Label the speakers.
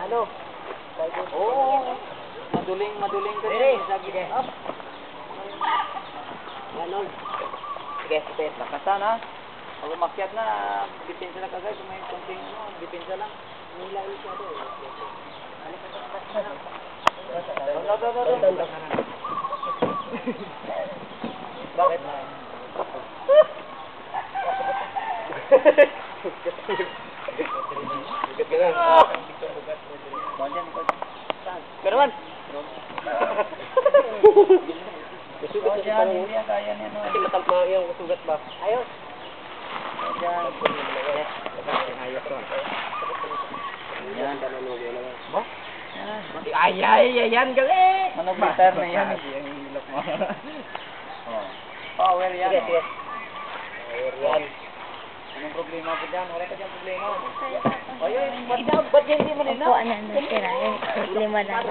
Speaker 1: Ano?
Speaker 2: Oo. Maduling ka din. Sige.
Speaker 1: Ganon. Sige, sige.
Speaker 2: Lakasan ha. Pag umakyat na, depensa na kagay. Kung may konting depensa lang.
Speaker 1: Nila yung siya doon.
Speaker 2: Bakit na?
Speaker 1: Bigat ka lang. Pero man. Sugat kasi parang yun.
Speaker 2: Kaya niya no.
Speaker 1: Kasi matampa yung sugat ba? Ayos.
Speaker 2: Diyan.
Speaker 1: Ayos to.
Speaker 2: Yan.
Speaker 1: Ba? Ay, yan gali.
Speaker 2: Manometer na yan. Ang hilok mo. Power yan.
Speaker 1: Sige, sige. Power yan.
Speaker 2: Anong problema ko dyan? Wala ka dyan problema.
Speaker 3: Kaya
Speaker 2: Ayun, ba't hindi mo nila?
Speaker 3: Upuan na natira. Yung lima na.